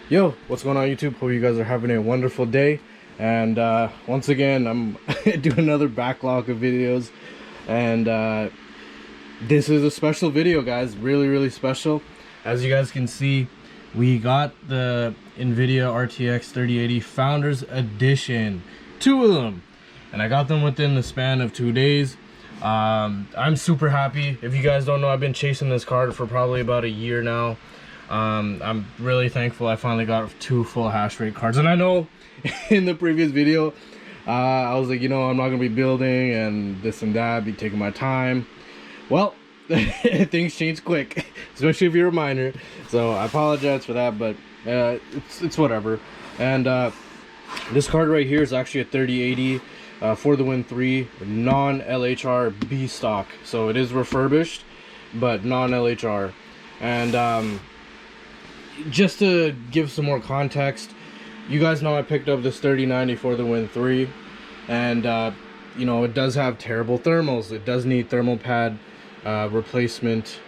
Yo, what's going on YouTube? Hope you guys are having a wonderful day. And once again, I'm doing another backlog of videos. And this is a special video, guys. Really special. As you guys can see, we got the NVIDIA RTX 3080 Founders Edition. Two of them. And I got them within the span of 2 days. I'm super happy. If you guys don't know, I've been chasing this card for probably about a year now. I'm really thankful I finally got 2 full hash rate cards. And I know in the previous video I was like, you know, I'm not gonna be building and this and that, be taking my time. Well, things change quick, especially if you're a miner, so I apologize for that, but it's whatever. And this card right here is actually a 3080 for the Win 3 non-LHR B stock, so it is refurbished but non-LHR. And just to give some more context, you guys know I picked up this 3090 for the Win 3, and you know, it does have terrible thermals. It does need thermal pad replacement.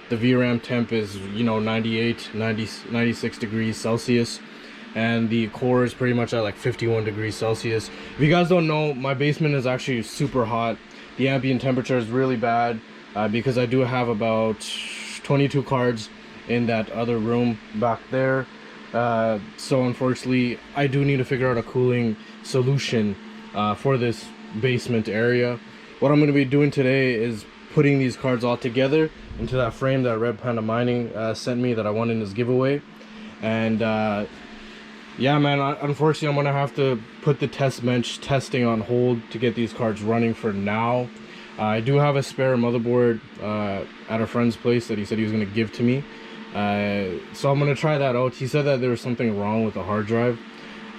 The VRAM temp is, you know, 96 degrees Celsius, and the core is pretty much at like 51 degrees Celsius. If you guys don't know, my basement is actually super hot. The ambient temperature is really bad because I do have about 22 cards in that other room back there. So unfortunately, I do need to figure out a cooling solution for this basement area. What I'm going to be doing today is putting these cards all together into that frame that Red Panda Mining sent me that I won in this giveaway. And yeah, man, unfortunately I'm going to have to put the test bench testing on hold to get these cards running for now. I do have a spare motherboard at a friend's place that he said he was going to give to me. So I'm going to try that out. He said that there was something wrong with the hard drive.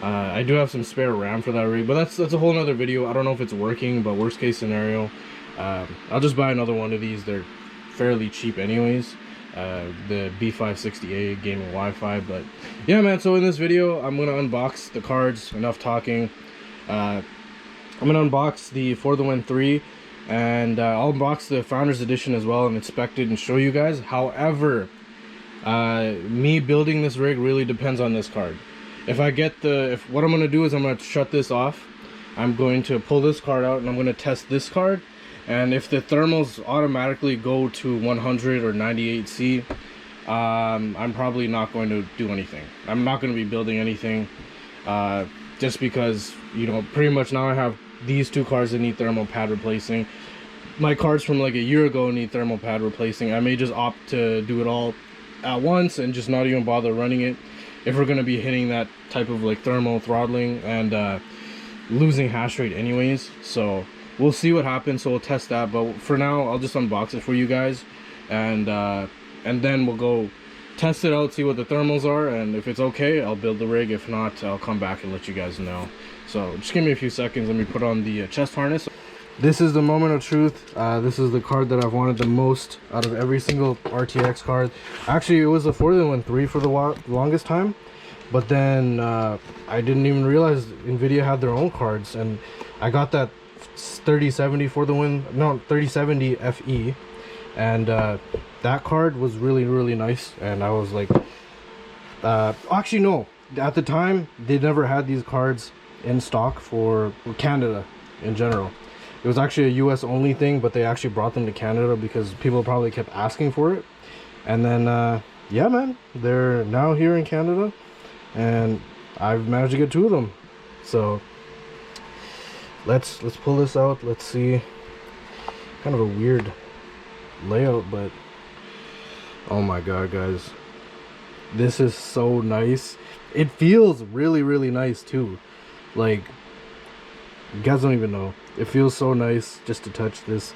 I do have some spare RAM for that rig, but that's a whole nother video. I don't know if it's working, but worst case scenario, I'll just buy another one of these. They're fairly cheap anyways. The B560A gaming Wi-Fi. But yeah, man, so in this video I'm going to unbox the cards. Enough talking. I'm going to unbox the For the Win 3, and I'll unbox the Founders Edition as well and inspect it and show you guys. However, me building this rig really depends on this card. If I get what I'm going to do is I'm going to shut this off. I'm going to pull this card out and I'm going to test this card. And if the thermals automatically go to 100 or 98C, I'm probably not going to do anything. I'm not going to be building anything, just because, you know, pretty much now I have these 2 cards that need thermal pad replacing. My cards from like a year ago need thermal pad replacing. I may just opt to do it all at once and just not even bother running it if we're going to be hitting that type of like thermal throttling and losing hash rate anyways. So we'll see what happens, so we'll test that. But for now, I'll just unbox it for you guys, and then we'll go test it out, see what the thermals are, and if it's okay, I'll build the rig. If not, I'll come back and let you guys know. So just give me a few seconds. Let me put on the chest harness. This is the moment of truth. This is the card that I've wanted the most out of every single RTX card. Actually, it was a For the Win 3 for the longest time, but then I didn't even realize NVIDIA had their own cards, and I got that 3070 For the Win, no, 3070 FE, and that card was really nice. And I was like, actually no, at the time they never had these cards in stock for Canada in general. It was actually a US only thing, but they actually brought them to Canada because people probably kept asking for it. And then yeah, man, they're now here in Canada, and I've managed to get 2 of them. So let's pull this out. Let's see. Kind of a weird layout, but oh my god, guys, this is so nice. It feels really nice too. Like, you guys don't even know. It feels so nice just to touch this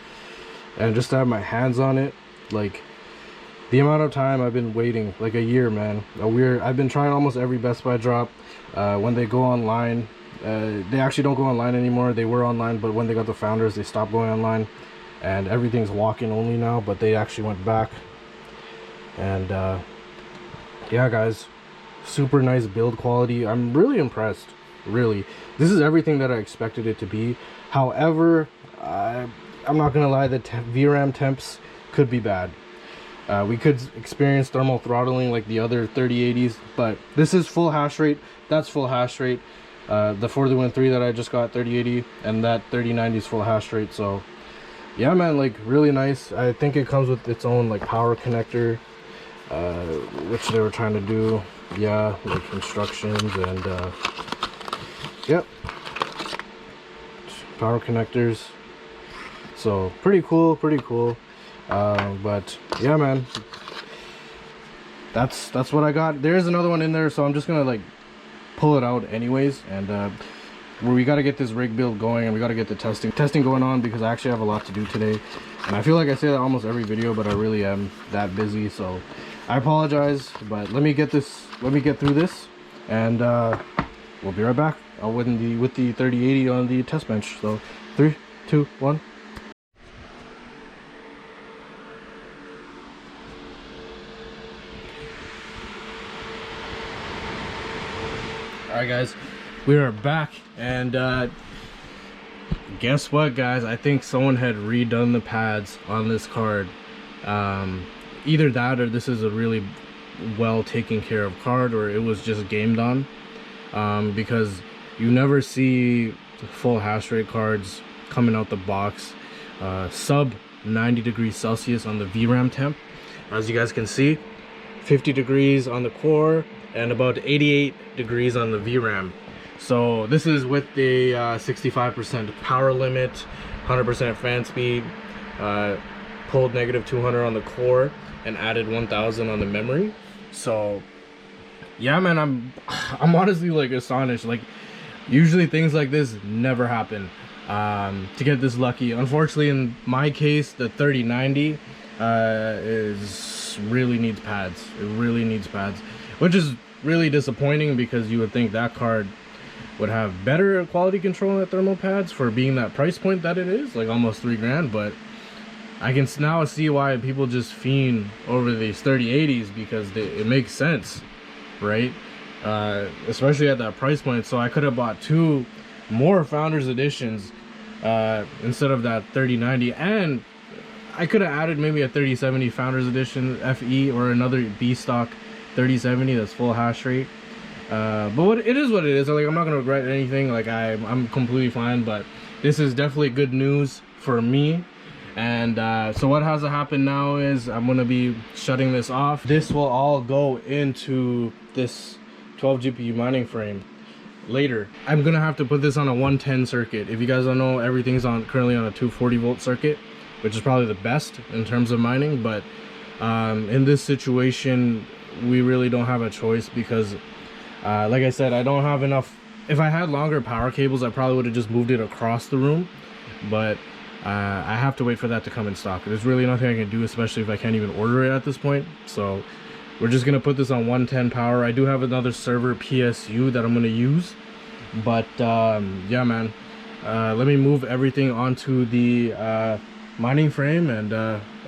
and just to have my hands on it. Like, the amount of time I've been waiting, like a year, man. I've been trying almost every Best Buy drop. When they go online, they actually don't go online anymore. They were online, but when they got the Founders, they stopped going online, and everything's walk-in only now. But they actually went back. And yeah, guys, super nice build quality. I'm really impressed. Really, this is everything that I expected it to be. However, I'm not gonna lie, the VRAM temps could be bad. We could experience thermal throttling like the other 3080s, but this is full hash rate. That's full hash rate. The 4013 that I just got, 3080, and that 3090 is full hash rate. So yeah, man, like really nice. I think it comes with its own like power connector, which they were trying to do. Yeah, like instructions and yep, power connectors. So pretty cool, pretty cool. But yeah, man, that's what I got. There's another one in there, so I'm just gonna like pull it out anyways, and we got to get this rig build going, and we got to get the testing going on, because I actually have a lot to do today, and I feel like I say that almost every video, but I really am that busy. So I apologize, but let me get through this, and we'll be right back with the 3080 on the test bench. So 3, 2, 1. All right, guys, we are back, and guess what, guys? I think someone had redone the pads on this card. Either that, or this is a really well taken care of card, or it was just gamed on, because you never see full hash rate cards coming out the box sub 90 degrees Celsius on the VRAM temp. As you guys can see, 50 degrees on the core and about 88 degrees on the VRAM. So this is with the 65% power limit, 100% fan speed, pulled negative 200 on the core, and added 1000 on the memory. So yeah, man, I'm honestly like astonished. Like usually things like this never happen. To get this lucky, unfortunately in my case, the 3090 really needs pads. It really needs pads, which is really disappointing, because you would think that card would have better quality control in the thermal pads for being that price point that it is, like almost $3 grand. But I can now see why people just fiend over these 3080s, because it makes sense, right? Especially at that price point. So I could have bought 2 more Founders Editions instead of that 3090, and I could have added maybe a 3070 Founders Edition FE, or another B stock 3070 that's full hash rate. But it is what it is. Like, I'm not gonna regret anything. Like I'm completely fine. But this is definitely good news for me. And so what has to happen now is I'm gonna be shutting this off. This will all go into this 12 GPU mining frame later. I'm gonna have to put this on a 110 circuit. If you guys don't know, everything's currently on a 240 volt circuit, which is probably the best in terms of mining. But in this situation, we really don't have a choice, because like I said, I don't have enough. If I had longer power cables, I probably would have just moved it across the room, but I have to wait for that to come in stock. There's really nothing I can do, especially if I can't even order it at this point. So we're just gonna put this on 110 power. I do have another server PSU that I'm gonna use, but yeah, man, let me move everything onto the mining frame, and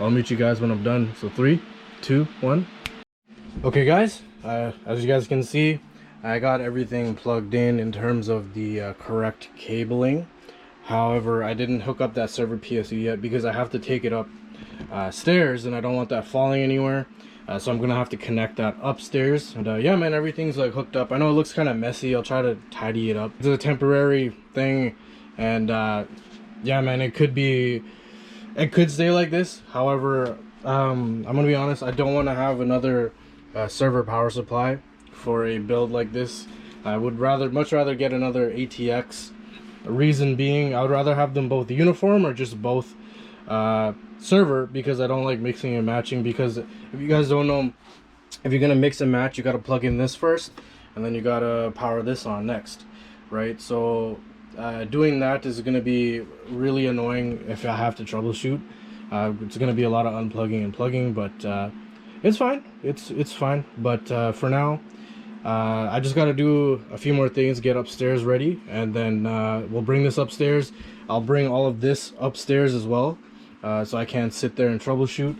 I'll meet you guys when I'm done. So 3, 2, 1. Okay, guys, as you guys can see, I got everything plugged in terms of the correct cabling. However, I didn't hook up that server PSU yet, because I have to take it up stairs, and I don't want that falling anywhere. So I'm gonna have to connect that upstairs. And yeah, man, everything's like hooked up. I know it looks kind of messy. I'll try to tidy it up. It's a temporary thing, and yeah, man, it could stay like this. However, I'm gonna be honest, I don't want to have another server power supply for a build like this. I would much rather get another ATX. Reason being, I would rather have them both uniform, or just both server, because I don't like mixing and matching. Because if you guys don't know, if you're gonna mix and match, you gotta plug in this first, and then you gotta power this on next, right? So doing that is gonna be really annoying if I have to troubleshoot. It's gonna be a lot of unplugging and plugging, but it's fine. It's fine. But for now, I just got to do a few more things, get upstairs ready, and then we'll bring this upstairs. I'll bring all of this upstairs as well, so I can sit there and troubleshoot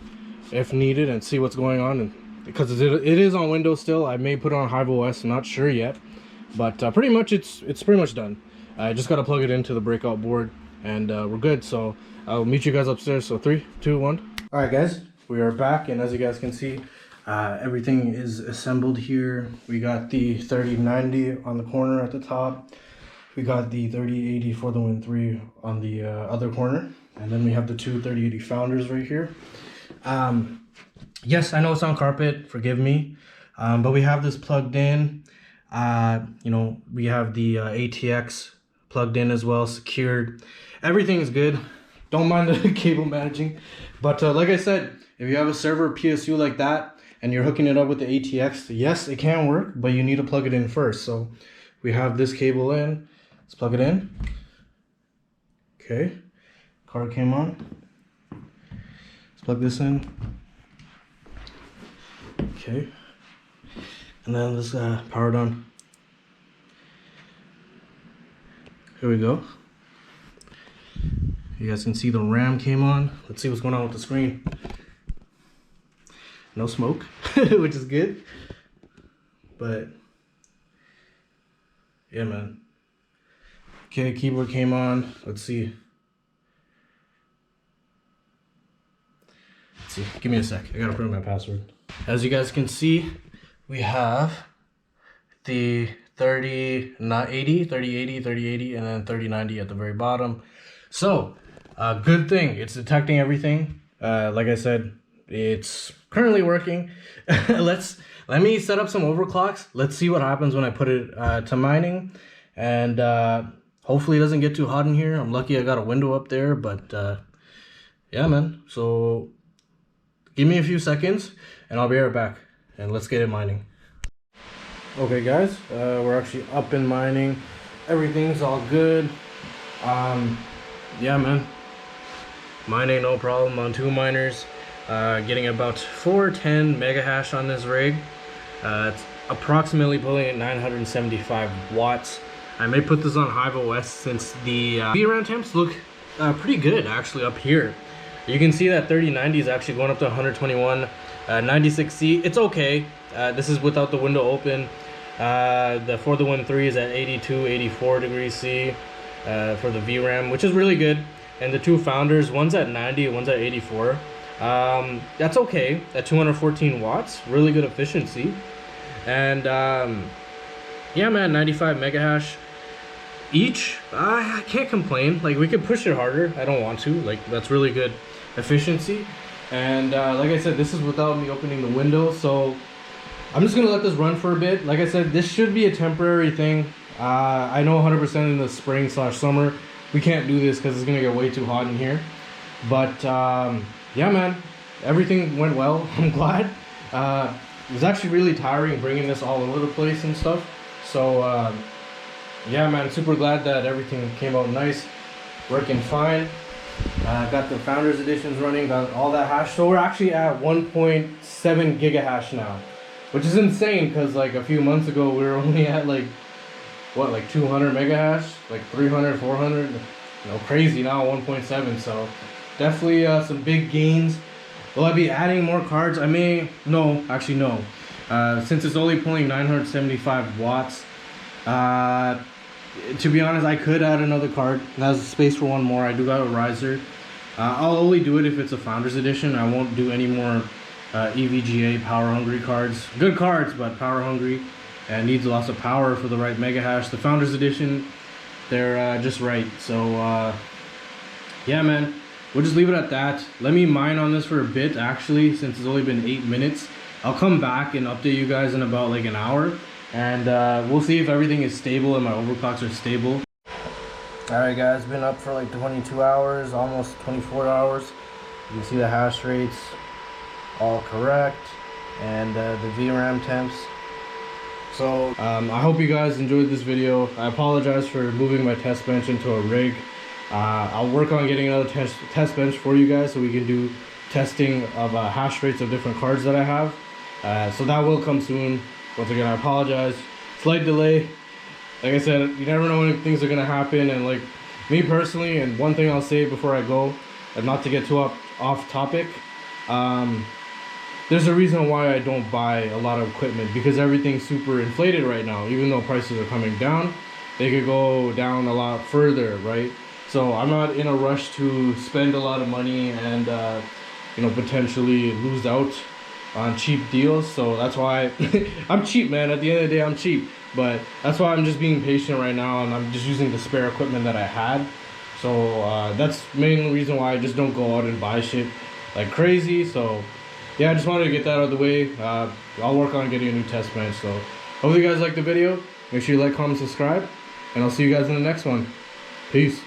if needed and see what's going on. And because it is on Windows still, I may put it on Hive OS. I'm not sure yet, but pretty much it's pretty much done. I just got to plug it into the breakout board, and we're good. So I'll meet you guys upstairs. So 3, 2, 1. All right, guys. we are back, and as you guys can see, everything is assembled here. We got the 3090 on the corner at the top. We got the 3080 for the Win 3 on the other corner, and then we have the two 3080 Founders right here. Yes, I know it's on carpet, forgive me, but we have this plugged in. You know, we have the ATX plugged in as well, secured. Everything's good. Don't mind the cable managing, but like I said, if you have a server PSU like that and you're hooking it up with the ATX, yes, it can work, but you need to plug it in first. So we have this cable in. Let's plug it in. Okay, card came on. Let's plug this in. Okay, and then let's power it on. Here we go. You guys can see the RAM came on. Let's see what's going on with the screen. No smoke, which is good. But yeah, man. Okay, keyboard came on. Let's see. Let's see. Give me a sec. I gotta put in my password. As you guys can see, we have the 3080, 3080, and then 3090 at the very bottom. So, good thing. It's detecting everything. Like I said, it's currently working. Let me set up some overclocks. Let's see what happens when I put it to mining. And hopefully it doesn't get too hot in here. I'm lucky I got a window up there, but yeah, man. So give me a few seconds and I'll be right back. And let's get it mining. Okay, guys, we're actually up and mining. Everything's all good. Yeah, man. Mining no problem on two miners. Getting about 410 mega hash on this rig. It's approximately pulling at 975 watts. I may put this on Hive OS since the VRAM temps look pretty good actually up here. You can see that 3090 is actually going up to 121, 96C. It's okay. This is without the window open. For the Win 3 is at 82, 84 degrees C for the VRAM, which is really good. And the two Founders, one's at 90, one's at 84. That's okay at 214 watts, really good efficiency. And yeah, man, 95 mega hash each. I can't complain. Like, we could push it harder. I don't want to. Like, that's really good efficiency. And like I said, this is without me opening the window, so I'm just gonna let this run for a bit. Like I said, this should be a temporary thing. I know 100% in the spring/summer we can't do this because it's gonna get way too hot in here. But yeah, man, everything went well. I'm glad. It was actually really tiring bringing this all over the place and stuff. So yeah, man, super glad that everything came out nice, working fine. Got the Founders editions running, got all that hash. So we're actually at 1.7 giga hash now, which is insane because like a few months ago we were only at like what, like 200 mega hash, like 300, 400, you know, crazy. Now 1.7. So definitely some big gains. Will I be adding more cards? I may. No, actually no. Since it's only pulling 975 watts, to be honest, I could add another card. It has space for one more. I do got a riser. I'll only do it if it's a Founders edition. I won't do any more EVGA power hungry cards. Good cards, but power hungry and needs lots of power for the right mega hash. The Founders edition, they're just right. So yeah, man, we'll just leave it at that. Let me mine on this for a bit actually, since it's only been 8 minutes. I'll come back and update you guys in about like an hour, and we'll see if everything is stable and my overclocks are stable. Alright guys, been up for like 22 hours, almost 24 hours. You can see the hash rates all correct, and the VRAM temps. So I hope you guys enjoyed this video. I apologize for moving my test bench into a rig. I'll work on getting another test bench for you guys so we can do testing of hash rates of different cards that I have. So that will come soon. Once again, I apologize. Slight delay. Like I said, you never know when things are gonna happen, and like me personally, and one thing I'll say before I go, and not to get too off topic, there's a reason why I don't buy a lot of equipment, because everything's super inflated right now. Even though prices are coming down, they could go down a lot further, right? So I'm not in a rush to spend a lot of money and you know, potentially lose out on cheap deals. So that's why I'm cheap, man. At the end of the day, I'm cheap. But that's why I'm just being patient right now, and I'm just using the spare equipment that I had. So that's the main reason why I just don't go out and buy shit like crazy. So yeah, I just wanted to get that out of the way. I'll work on getting a new test bench. So hope you guys liked the video. Make sure you like, comment, subscribe, and I'll see you guys in the next one. Peace.